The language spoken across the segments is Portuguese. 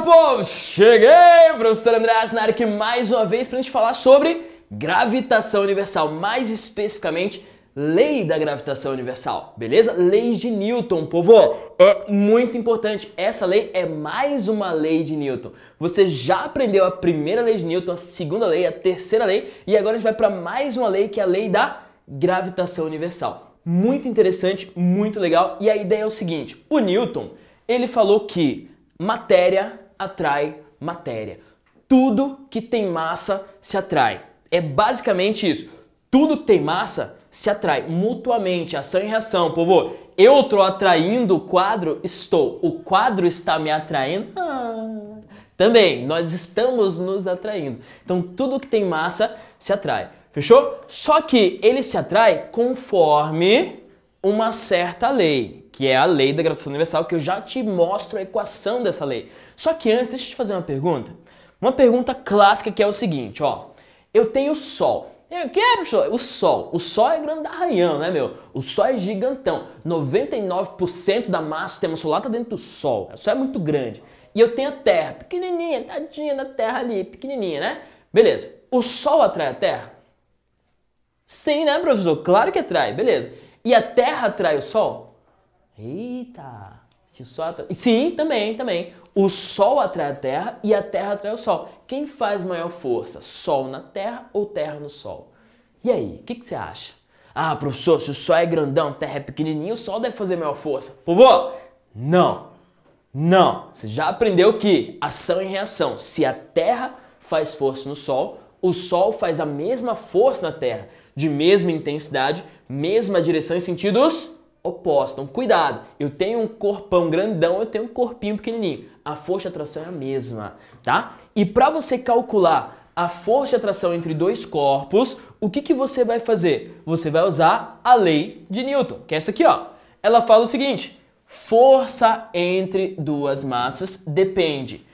povo! Cheguei, professor André na área aqui mais uma vez para a gente falar sobre gravitação universal, mais especificamente lei da gravitação universal, beleza? Leis de Newton, povo, é muito importante. Essa lei é mais uma lei de Newton. Você já aprendeu a primeira lei de Newton, a segunda lei, a terceira lei e agora a gente vai para mais uma lei que é a lei da gravitação universal. Muito interessante, muito legal. E a ideia é o seguinte, o Newton, ele falou que matéria atrai matéria. Tudo que tem massa se atrai. É basicamente isso. Tudo que tem massa se atrai mutuamente, ação e reação. Povo, eu estou atraindo o quadro? Estou. O quadro está me atraindo? Também, nós estamos nos atraindo. Então, tudo que tem massa se atrai. Fechou? Só que ele se atrai conforme uma certa lei, que é a lei da gravitação universal, que eu já te mostro a equação dessa lei. Só que antes, deixa eu te fazer uma pergunta. Uma pergunta clássica que é o seguinte, ó. Eu tenho o Sol. O que é, professor? O Sol. O Sol é grande arranhão, né, meu? O Sol é gigantão. 99% da massa do sistema solar tá dentro do Sol. O Sol é muito grande. E eu tenho a Terra, pequenininha, tadinha da Terra ali, pequenininha, né? Beleza. O Sol atrai a Terra? Sim, né, professor? Claro que atrai, beleza. E a Terra atrai o Sol? Eita! Se o Sol atrai... Sim, também. O Sol atrai a Terra e a Terra atrai o Sol. Quem faz maior força? Sol na Terra ou Terra no Sol? E aí, o que você acha? Ah, professor, se o Sol é grandão, a Terra é pequenininha, o Sol deve fazer maior força. Povo, não. Você já aprendeu que ação e reação. Se a Terra faz força no Sol, o Sol faz a mesma força na Terra, de mesma intensidade, mesma direção em sentidos opostos. Então, cuidado, eu tenho um corpão grandão, eu tenho um corpinho pequenininho. A força de atração é a mesma, tá? E para você calcular a força de atração entre dois corpos, o que você vai fazer? Você vai usar a lei de Newton, que é essa aqui, ó. Ela fala o seguinte, força entre duas massas depende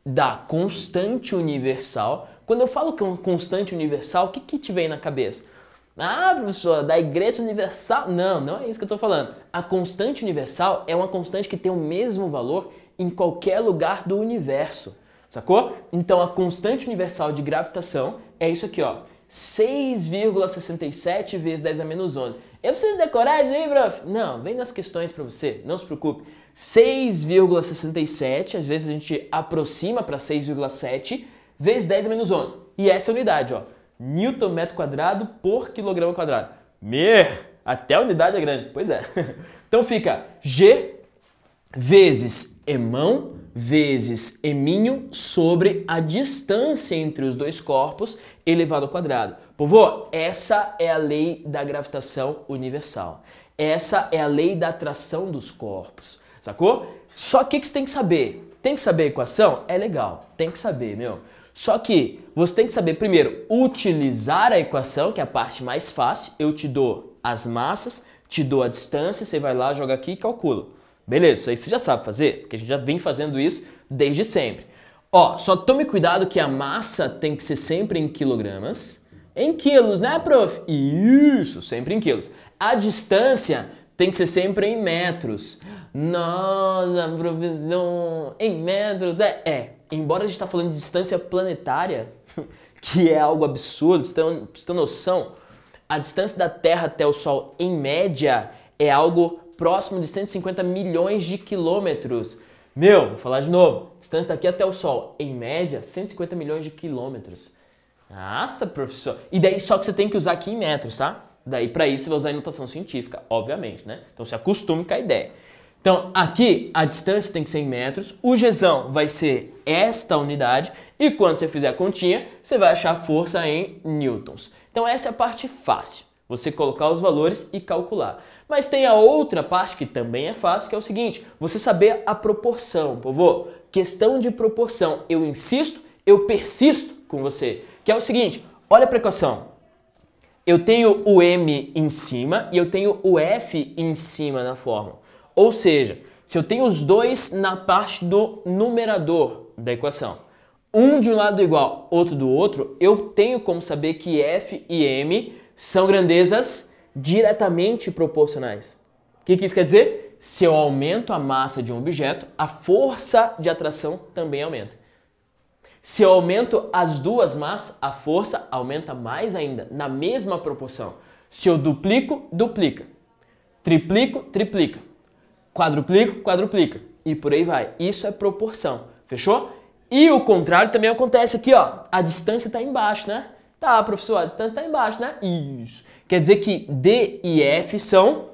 da constante universal. Quando eu falo que é uma constante universal, o que te vem na cabeça? Ah, professor, da Igreja Universal? Não é isso que eu estou falando. A constante universal é uma constante que tem o mesmo valor em qualquer lugar do universo, sacou? Então a constante universal de gravitação é isso aqui, ó. 6,67 vezes 10 a menos 11. Eu preciso decorar isso aí, prof? Não, vem nas questões para você, não se preocupe. 6,67, às vezes a gente aproxima para 6,7 vezes 10 a menos 11. E essa é a unidade, ó. Newton metro quadrado por quilograma quadrado. Até a unidade é grande. Pois é. Então fica G vezes emão vezes eminho sobre a distância entre os dois corpos elevado ao quadrado. Povo, essa é a lei da gravitação universal. Essa é a lei da atração dos corpos. Sacou? Só que você tem que saber. Tem que saber a equação? É legal. Tem que saber, meu. Só que você tem que saber primeiro utilizar a equação, que é a parte mais fácil. Eu te dou as massas, te dou a distância, você vai lá, joga aqui e calcula. Beleza, isso aí você já sabe fazer, porque a gente já vem fazendo isso desde sempre. Ó, só tome cuidado que a massa tem que ser sempre em quilogramas. Em quilos, né, prof? Isso, sempre em quilos. A distância tem que ser sempre em metros. Nossa, professor, em metros, Embora a gente está falando de distância planetária, que é algo absurdo, pra você ter noção, a distância da Terra até o Sol, em média, é algo próximo de 150 milhões de quilômetros. Meu, vou falar de novo. Distância daqui até o Sol, em média, 150 milhões de quilômetros. Nossa, professor. E daí só que você tem que usar aqui em metros, tá? Daí para isso você vai usar em notação científica, obviamente, né? Então se acostume com a ideia. Então, aqui a distância tem que ser em metros, o Gzão vai ser esta unidade e quando você fizer a continha, você vai achar a força em newtons. Então essa é a parte fácil, você colocar os valores e calcular. Mas tem a outra parte que também é fácil, que é o seguinte, você saber a proporção, povo. Questão de proporção, eu insisto, eu persisto com você, que é o seguinte, olha para a equação. Eu tenho o m em cima e eu tenho o f em cima na fórmula. Ou seja, se eu tenho os dois na parte do numerador da equação, um de um lado igual, outro do outro, eu tenho como saber que f e m são grandezas diretamente proporcionais. O que isso quer dizer? Se eu aumento a massa de um objeto, a força de atração também aumenta. Se eu aumento as duas massas, a força aumenta mais ainda, na mesma proporção. Se eu duplico, duplica. Triplico, triplica. Quadruplico, quadruplica. E por aí vai. Isso é proporção. Fechou? E o contrário também acontece aqui, ó. A distância está embaixo, né? Tá, professor, a distância está embaixo, né? Isso. Quer dizer que D e F são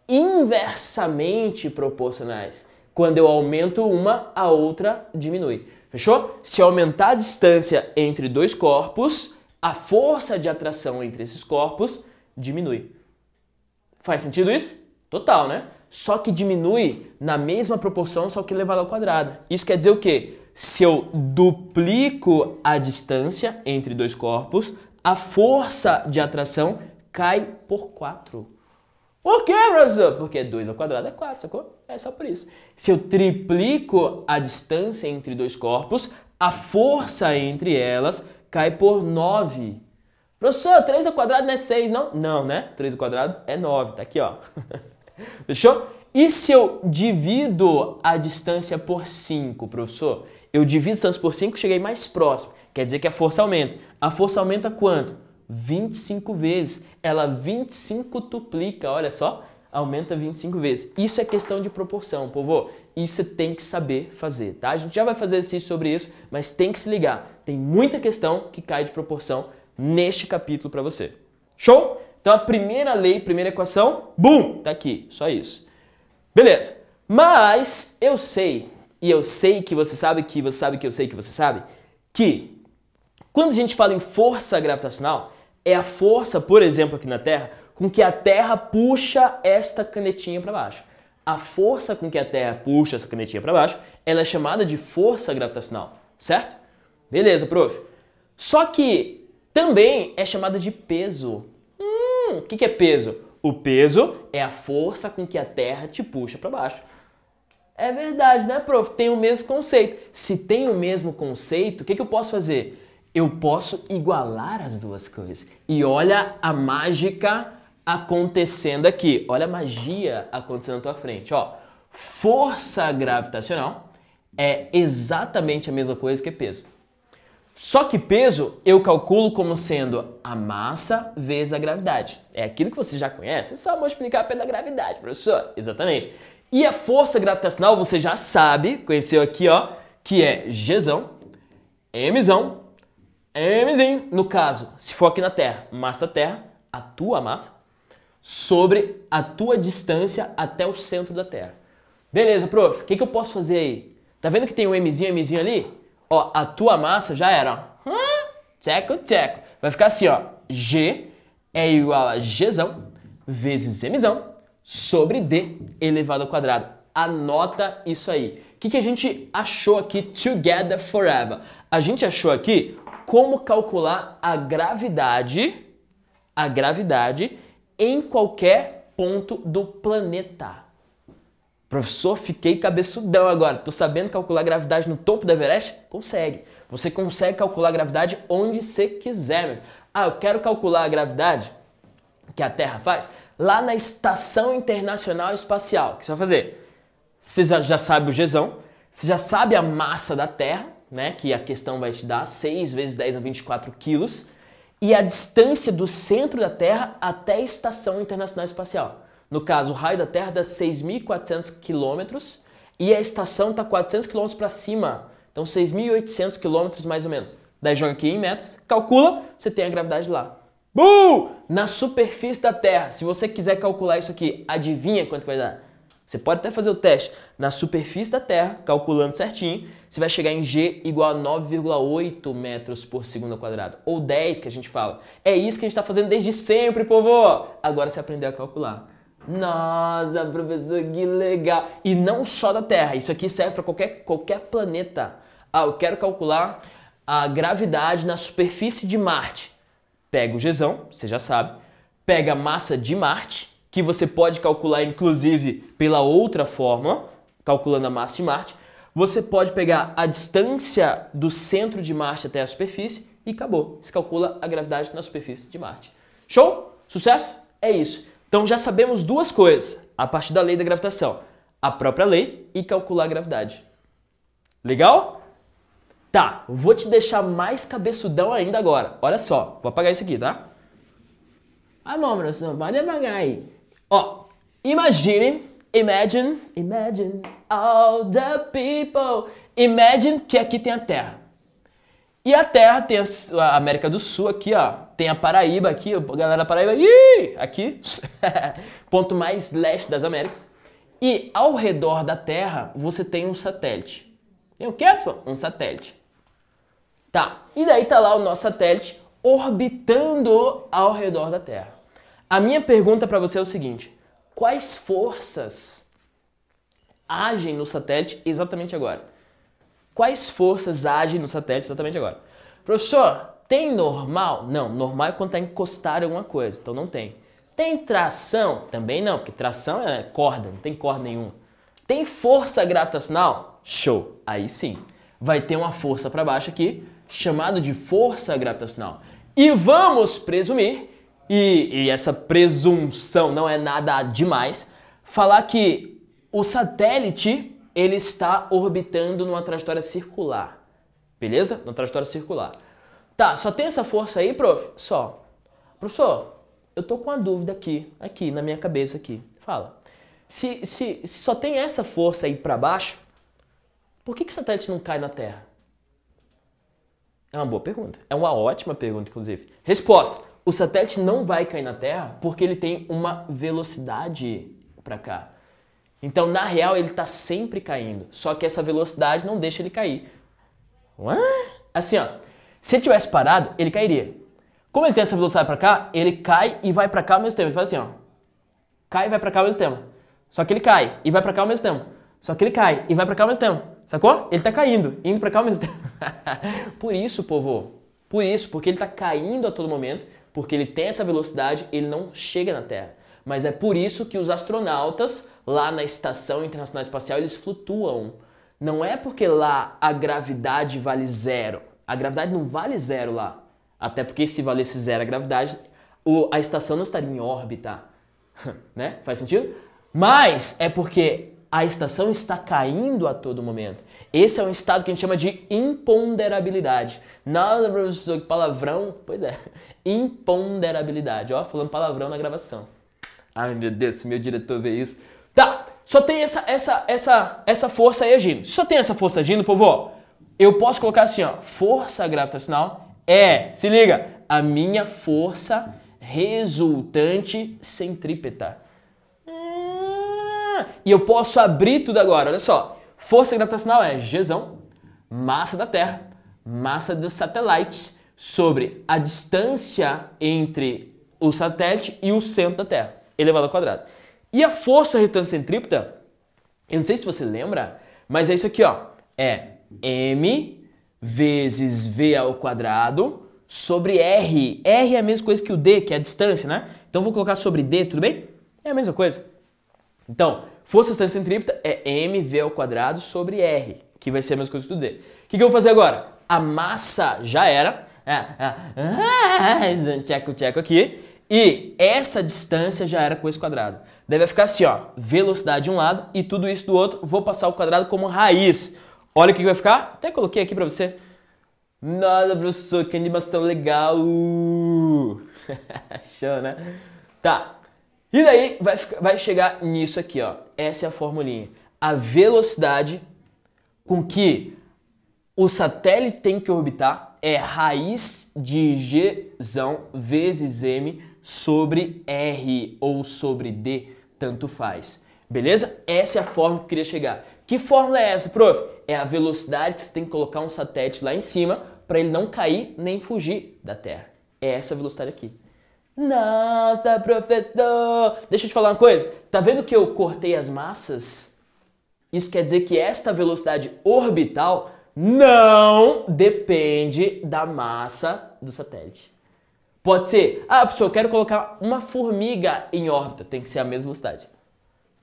inversamente proporcionais. Quando eu aumento uma, a outra diminui. Fechou? Se eu aumentar a distância entre dois corpos, a força de atração entre esses corpos diminui. Faz sentido isso? Total, né? Só que diminui na mesma proporção, só que elevado ao quadrado. Isso quer dizer o quê? Se eu duplico a distância entre dois corpos, a força de atração cai por 4. Por quê, professor? Porque 2 ao quadrado é 4, sacou? É só por isso. Se eu triplico a distância entre dois corpos, a força entre elas cai por 9. Professor, 3 ao quadrado não é 6, não? Não, né? 3 ao quadrado é 9, tá aqui, ó. Fechou? E se eu divido a distância por 5, professor? Eu divido a distância por 5, cheguei mais próximo. Quer dizer que a força aumenta. A força aumenta quanto? 25 vezes. Ela 25 tuplica, olha só. Aumenta 25 vezes. Isso é questão de proporção, povo. Isso tem que saber fazer, tá? A gente já vai fazer exercício sobre isso, mas tem que se ligar. Tem muita questão que cai de proporção neste capítulo para você. Show? Então a primeira lei, primeira equação, bum, tá aqui, só isso. Beleza. Mas eu sei, e eu sei que você sabe que você sabe que eu sei que você sabe, que quando a gente fala em força gravitacional, é a força, por exemplo, aqui na Terra, com que a Terra puxa esta canetinha para baixo. A força com que a Terra puxa essa canetinha para baixo, ela é chamada de força gravitacional, certo? Beleza, prof. Só que também é chamada de peso. O que é peso? O peso é a força com que a Terra te puxa para baixo. É verdade, né, prof? Tem o mesmo conceito. Se tem o mesmo conceito, o que eu posso fazer? Eu posso igualar as duas coisas. E olha a mágica acontecendo aqui. Olha a magia acontecendo na tua frente. Ó, força gravitacional é exatamente a mesma coisa que peso. Só que peso eu calculo como sendo a massa vezes a gravidade. É aquilo que você já conhece, é só multiplicar pela gravidade, professor. Exatamente. E a força gravitacional você já sabe, conheceu aqui, ó, que é Gzão, Mzão, Mzinho, no caso, se for aqui na Terra, massa da Terra, a tua massa, sobre a tua distância até o centro da Terra. Beleza, prof, o que eu posso fazer aí? Tá vendo que tem um Mzinho ali? Ó, a tua massa já era, ó. Tcheco, tcheco. Vai ficar assim, ó. G é igual a Gzão vezes Mzão sobre D elevado ao quadrado. Anota isso aí. O que a gente achou aqui together forever? A gente achou aqui como calcular a gravidade em qualquer ponto do planeta. Professor, fiquei cabeçudão agora. Tô sabendo calcular a gravidade no topo do Everest? Consegue. Você consegue calcular a gravidade onde você quiser, meu. Ah, eu quero calcular a gravidade que a Terra faz lá na Estação Internacional Espacial. O que você vai fazer? Você já sabe o Gzão, você já sabe a massa da Terra, né? Que a questão vai te dar 6 vezes 10 a 24 quilos. E a distância do centro da Terra até a Estação Internacional Espacial. No caso, o raio da Terra dá 6.400 quilômetros e a estação está 400 quilômetros para cima. Então, 6.800 quilômetros mais ou menos. Daí joga aqui em metros, calcula, você tem a gravidade lá. Na superfície da Terra, se você quiser calcular isso aqui, adivinha quanto vai dar? Você pode até fazer o teste. Na superfície da Terra, calculando certinho, você vai chegar em G igual a 9,8 metros por segundo ao quadrado. Ou 10 que a gente fala. É isso que a gente está fazendo desde sempre, povo! Agora você aprendeu a calcular. Nossa, professor, que legal! E não só da Terra, isso aqui serve para qualquer planeta. Ah, eu quero calcular a gravidade na superfície de Marte. Pega o Gzão, você já sabe, pega a massa de Marte, que você pode calcular inclusive pela outra fórmula, calculando a massa de Marte. Você pode pegar a distância do centro de Marte até a superfície e acabou. Você calcula a gravidade na superfície de Marte. Show? Sucesso? É isso. Então já sabemos duas coisas a partir da lei da gravitação. a própria lei e calcular a gravidade. Legal? Tá, vou te deixar mais cabeçudão ainda agora. Olha só, vou apagar isso aqui, tá? Ah, bom, professor, pode apagar aí. Ó, imagine all the people. Imagine que aqui tem a Terra. E a Terra tem a América do Sul aqui, ó. Tem a Paraíba aqui, a galera da Paraíba, aqui, ponto mais leste das Américas. E ao redor da Terra, você tem um satélite. Tem o quê, pessoal? Um satélite. Tá, e daí tá lá o nosso satélite orbitando ao redor da Terra. A minha pergunta para você é o seguinte: quais forças agem no satélite exatamente agora? Quais forças agem no satélite exatamente agora? Professor, tem normal? Não, normal é quando está encostado em alguma coisa, então não tem. Tem tração? Também não, porque tração é corda, não tem corda nenhuma. Tem força gravitacional? Show, aí sim. Vai ter uma força para baixo aqui, chamada de força gravitacional. E vamos presumir, e essa presunção não é nada demais, falar que o satélite ele está orbitando numa trajetória circular. Beleza? Numa trajetória circular. Tá, só tem essa força aí, prof? Só. Professor, eu tô com uma dúvida aqui na minha cabeça aqui. Fala. Se só tem essa força aí para baixo, por que o satélite não cai na Terra? É uma boa pergunta. É uma ótima pergunta, inclusive. Resposta. O satélite não vai cair na Terra porque ele tem uma velocidade para cá. Então, na real, ele está sempre caindo. Só que essa velocidade não deixa ele cair. Ué? Assim, ó. Se ele tivesse parado, ele cairia. Como ele tem essa velocidade para cá, ele cai e vai para cá ao mesmo tempo. Ele faz assim, ó. Cai e vai para cá ao mesmo tempo. Só que ele cai e vai para cá ao mesmo tempo. Só que ele cai e vai para cá ao mesmo tempo. Sacou? Ele tá caindo, indo para cá ao mesmo tempo. Por isso, povo. Por isso, porque ele tá caindo a todo momento, porque ele tem essa velocidade, ele não chega na Terra. Mas é por isso que os astronautas lá na Estação Internacional Espacial, eles flutuam. Não é porque lá a gravidade vale zero. A gravidade não vale zero lá. Até porque se valesse zero a gravidade, a estação não estaria em órbita. Né? Faz sentido? Mas é porque a estação está caindo a todo momento. Esse é um estado que a gente chama de imponderabilidade. Nada, professor, que palavrão. Pois é, imponderabilidade. Ó, falando palavrão na gravação. Ai, meu Deus, se meu diretor vê isso. Tá, só tem essa força aí agindo. Só tem essa força agindo, povo, ó, eu posso colocar assim, ó, força gravitacional se liga, a minha força resultante centrípeta. E eu posso abrir tudo agora, olha só. Força gravitacional é Gzão, massa da Terra, massa dos satélites, sobre a distância entre o satélite e o centro da Terra, elevado ao quadrado. E a força resultante centrípeta, eu não sei se você lembra, mas é isso aqui, ó. É m vezes v ao quadrado sobre r. R é a mesma coisa que o d, que é a distância, né? Então vou colocar sobre d, tudo bem? É a mesma coisa. Então, força resultante centrípeta é mv ao quadrado sobre r, que vai ser a mesma coisa que o d. O que eu vou fazer agora? A massa já era. Tcheco aqui. E essa distância já era com esse quadrado. Daí vai ficar assim, ó, velocidade de um lado e tudo isso do outro. Vou passar o quadrado como raiz. Olha o que vai ficar. Até coloquei aqui pra você. Nada, professor, que animação legal. Show, né? Tá. E daí vai chegar nisso aqui, ó. Essa é a formulinha. A velocidade com que o satélite tem que orbitar é raiz de Gzão vezes m sobre r ou sobre d, tanto faz. Beleza? Essa é a fórmula que eu queria chegar. Que fórmula é essa, prof? É a velocidade que você tem que colocar um satélite lá em cima para ele não cair nem fugir da Terra. É essa velocidade aqui. Nossa, professor! Deixa eu te falar uma coisa. Tá vendo que eu cortei as massas? Isso quer dizer que esta velocidade orbital não depende da massa do satélite. Pode ser, professor, eu quero colocar uma formiga em órbita, tem que ser a mesma velocidade.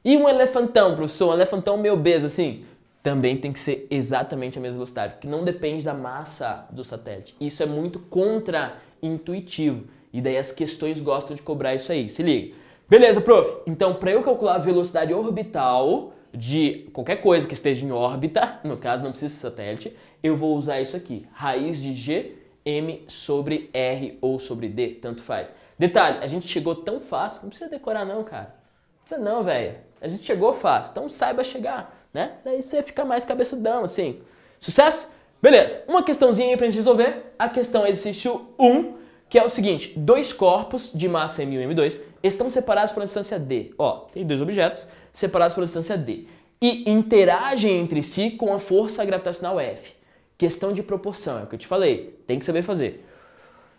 E um elefantão, professor, um elefantão meio obeso assim, também tem que ser exatamente a mesma velocidade, porque não depende da massa do satélite. Isso é muito contra-intuitivo, e daí as questões gostam de cobrar isso aí, se liga. Beleza, prof, então para eu calcular a velocidade orbital, de qualquer coisa que esteja em órbita, no caso não precisa ser satélite, eu vou usar isso aqui, raiz de G, M sobre R ou sobre D, tanto faz. Detalhe, a gente chegou tão fácil, não precisa decorar não, cara. Não precisa não, velho. A gente chegou fácil, então saiba chegar, né? Daí você fica mais cabeçudão, assim. Sucesso? Beleza. Uma questãozinha aí pra gente resolver. A questão exercício 1, que é o seguinte. Dois corpos de massa M1 e M2 estão separados por uma distância D. Ó, tem dois objetos separados por uma distância D. E interagem entre si com a força gravitacional F. Questão de proporção, é o que eu te falei. Tem que saber fazer.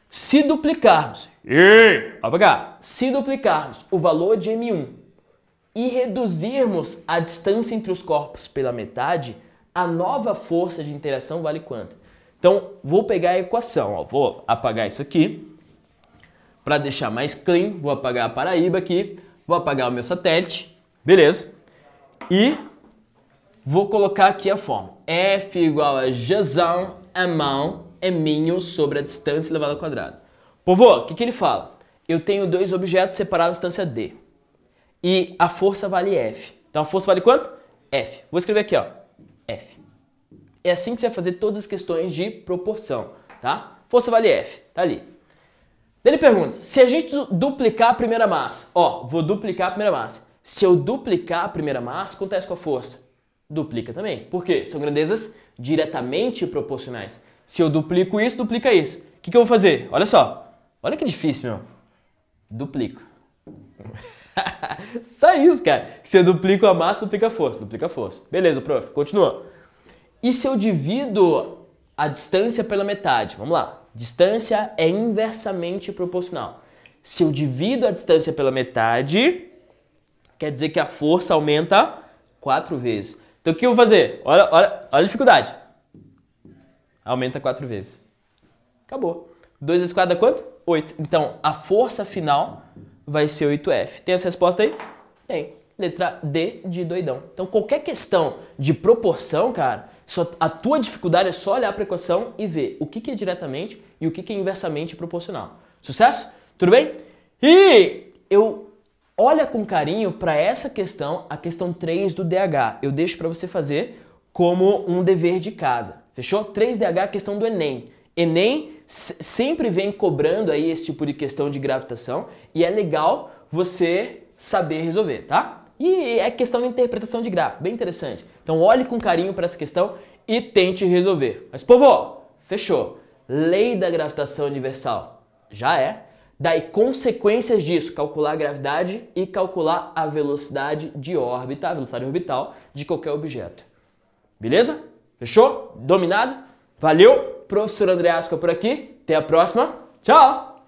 Se duplicarmos, se duplicarmos o valor de M1 e reduzirmos a distância entre os corpos pela metade, a nova força de interação vale quanto? Então, vou pegar a equação, ó, vou apagar isso aqui, para deixar mais clean, vou apagar a Paraíba aqui, vou apagar o meu satélite, beleza? E vou colocar aqui a fórmula. F igual a Gzão, mão, minho sobre a distância elevada ao quadrado. Povo, o que ele fala? Eu tenho dois objetos separados à distância D. E a força vale F. Então a força vale quanto? F. Vou escrever aqui, ó. F. É assim que você vai fazer todas as questões de proporção, tá? Força vale F. Tá ali. Daí ele pergunta, se a gente duplicar a primeira massa, ó, vou duplicar a primeira massa. Se eu duplicar a primeira massa, o que acontece com a força? Duplica também. Por quê? São grandezas diretamente proporcionais. Se eu duplico isso, duplica isso. O que eu vou fazer? Olha só. Olha que difícil, meu. Duplico. Só isso, cara. Se eu duplico a massa, duplica a força. Duplica a força. Beleza, prof. Continua. E se eu divido a distância pela metade? Vamos lá. Distância é inversamente proporcional. Se eu divido a distância pela metade, quer dizer que a força aumenta 4 vezes. Então o que eu vou fazer? Olha a dificuldade. Aumenta 4 vezes. Acabou. 2 vezes 4 dá quanto? 8. Então a força final vai ser 8F. Tem essa resposta aí? Tem. Letra D de doidão. Então qualquer questão de proporção, cara, a tua dificuldade é só olhar para a equação e ver o que é diretamente e o que é inversamente proporcional. Sucesso? Tudo bem? E olha com carinho para essa questão, a questão 3 do DH. Eu deixo para você fazer como um dever de casa. Fechou? 3DH, questão do Enem. Enem sempre vem cobrando aí esse tipo de questão de gravitação e é legal você saber resolver, tá? E é questão de interpretação de gráfico, bem interessante. Então olhe com carinho para essa questão e tente resolver. Mas, povo, fechou. Lei da gravitação universal. Já é. Daí, consequências disso, calcular a gravidade e calcular a velocidade de órbita, a velocidade orbital de qualquer objeto. Beleza? Fechou? Dominado? Valeu! Professor André Asca por aqui. Até a próxima. Tchau!